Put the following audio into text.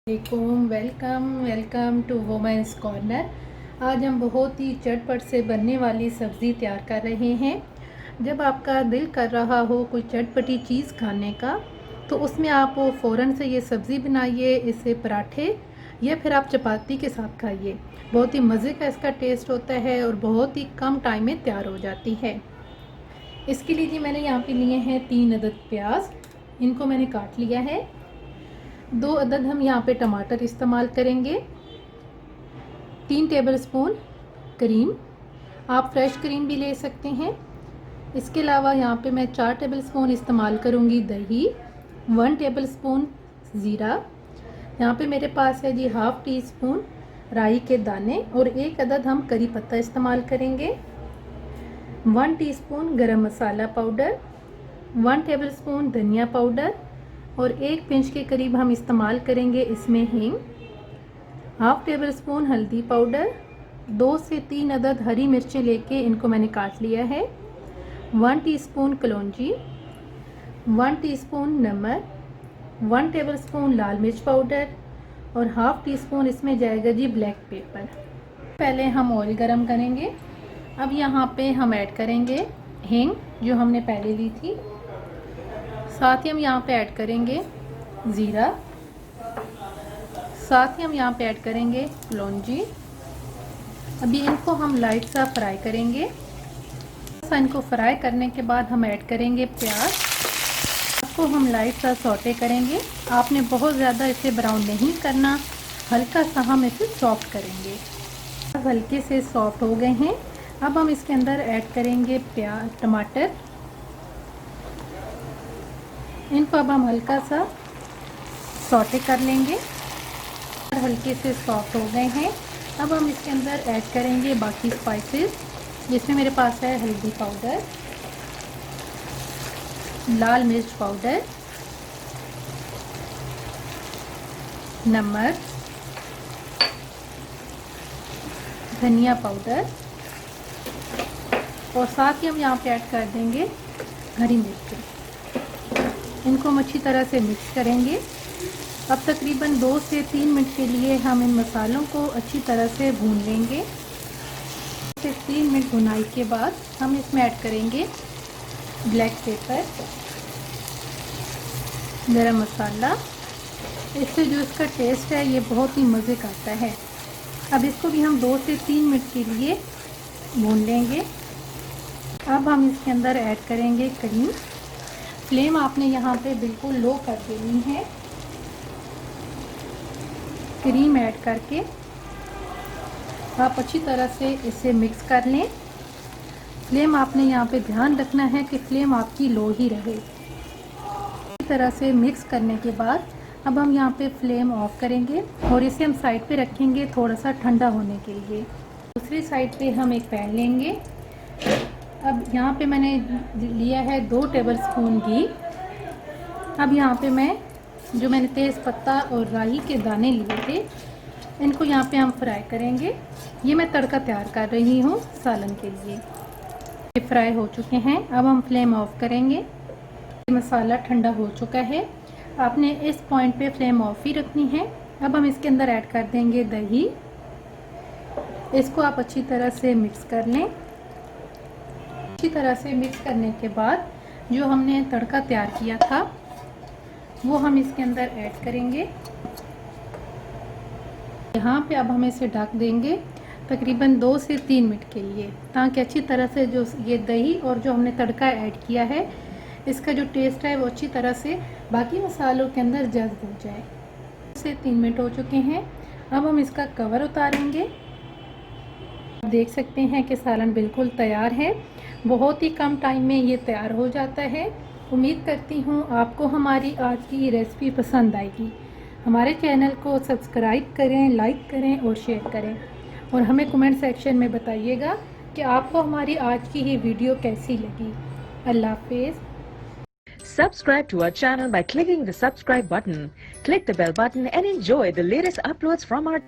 Welcome welcome to women's corner. आज हम बहुत ही चटपट से बनने वाली सब्ज़ी तैयार कर रहे हैं। जब आपका दिल कर रहा हो कोई चटपटी चीज़ खाने का, तो उसमें आप फ़ौरन से ये सब्ज़ी बनाइए, इससे पराठे या फिर आप चपाती के साथ खाइए। बहुत ही मज़े का इसका टेस्ट होता है और बहुत ही कम टाइम में तैयार हो जाती है। इसके लिए जी मैंने यहाँ पे लिए हैं 3 अदद प्याज, इनको मैंने काट लिया है। 2 अदद हम यहाँ पे टमाटर इस्तेमाल करेंगे। 3 टेबलस्पून क्रीम, आप फ्रेश क्रीम भी ले सकते हैं। इसके अलावा यहाँ पे मैं 4 टेबलस्पून इस्तेमाल करूँगी दही, 1 टेबलस्पून ज़ीरा, यहाँ पे मेरे पास है जी हाफ़ टी स्पून राई के दाने और 1 अदद हम करी पत्ता इस्तेमाल करेंगे। 1 टीस्पून गरम मसाला पाउडर, 1 टेबलस्पून धनिया पाउडर और 1 पिंच के करीब हम इस्तेमाल करेंगे इसमें हींग। हाफ़ टेबल स्पून हल्दी पाउडर, 2 से 3 अदद हरी मिर्चें लेके इनको मैंने काट लिया है। 1 टीस्पून कलौंजी, 1 टीस्पून नमक, 1 टेबल स्पून लाल मिर्च पाउडर और हाफ़ टी स्पून इसमें जाएगा जी ब्लैक पेपर। पहले हम ऑयल गरम करेंगे। अब यहाँ पे हम ऐड करेंगे हींग जो हमने पहले ली थी। साथ ही हम यहाँ पे ऐड करेंगे ज़ीरा, साथ ही हम यहाँ पे ऐड करेंगे कलौंजी। अभी इनको हम लाइट सा फ्राई करेंगे। इनको फ्राई करने के बाद हम ऐड करेंगे प्याज, इसको हम लाइट सा सौटे करेंगे। आपने बहुत ज़्यादा इसे ब्राउन नहीं करना, हल्का सा हम इसे सॉफ्ट करेंगे। हल्के से सॉफ्ट हो गए हैं। अब हम इसके अंदर ऐड करेंगे टमाटर। इनको अब हम हल्का सा सौटे कर लेंगे। हल्के से सॉफ्ट हो गए हैं। अब हम इसके अंदर ऐड करेंगे बाकी स्पाइसेस, जिसमें मेरे पास है हल्दी पाउडर, लाल मिर्च पाउडर, नमक, धनिया पाउडर और साथ ही हम यहाँ पे ऐड कर देंगे हरी मिर्च। इनको हम अच्छी तरह से मिक्स करेंगे। अब तकरीबन 2 से 3 मिनट के लिए हम इन मसालों को अच्छी तरह से भून लेंगे। 2 से 3 मिनट भुनाई के बाद हम इसमें ऐड करेंगे ब्लैक पेपर, गरम मसाला। इससे जो इसका टेस्ट है ये बहुत ही मज़े का आता है। अब इसको भी हम 2 से 3 मिनट के लिए भून लेंगे। अब हम इसके अंदर ऐड करेंगे क्रीम। फ्लेम आपने यहाँ पे बिल्कुल लो कर देनी है। क्रीम ऐड करके आप अच्छी तरह से इसे मिक्स कर लें। फ्लेम आपने यहाँ पे ध्यान रखना है कि फ्लेम आपकी लो ही रहे। इस तरह से मिक्स करने के बाद अब हम यहाँ पे फ्लेम ऑफ करेंगे और इसे हम साइड पे रखेंगे थोड़ा सा ठंडा होने के लिए। दूसरी साइड पे हम एक पैन लेंगे। अब यहाँ पे मैंने लिया है 2 टेबलस्पून घी। अब यहाँ पे मैंने तेज़ पत्ता और राई के दाने लिए थे, इनको यहाँ पे हम फ्राई करेंगे। ये मैं तड़का तैयार कर रही हूँ सालन के लिए। ये फ्राई हो चुके हैं। अब हम फ्लेम ऑफ करेंगे। मसाला ठंडा हो चुका है। आपने इस पॉइंट पे फ्लेम ऑफ ही रखनी है। अब हम इसके अंदर ऐड कर देंगे दही। इसको आप अच्छी तरह से मिक्स कर लें। अच्छी तरह से मिक्स करने के बाद जो हमने तड़का तैयार किया था वो हम इसके अंदर ऐड करेंगे। यहाँ पे अब हम इसे ढक देंगे तकरीबन 2 से 3 मिनट के लिए, ताकि अच्छी तरह से जो ये दही और जो हमने तड़का ऐड किया है इसका जो टेस्ट है वो अच्छी तरह से बाकी मसालों के अंदर जज़्ब हो जाए। 2 से 3 मिनट हो चुके हैं। अब हम इसका कवर उतारेंगे। देख सकते हैं कि सालन बिल्कुल तैयार है। बहुत ही कम टाइम में ये तैयार हो जाता है। उम्मीद करती हूँ आपको हमारी आज की ये रेसिपी पसंद आएगी। हमारे चैनल को सब्सक्राइब करें, लाइक करें और शेयर करें और हमें कमेंट सेक्शन में बताइएगा कि आपको हमारी आज की ये वीडियो कैसी लगी। अल्लाह हाफिज़। Subscribe to our channel by clicking the subscribe button. Click the bell button and enjoy the latest uploads from our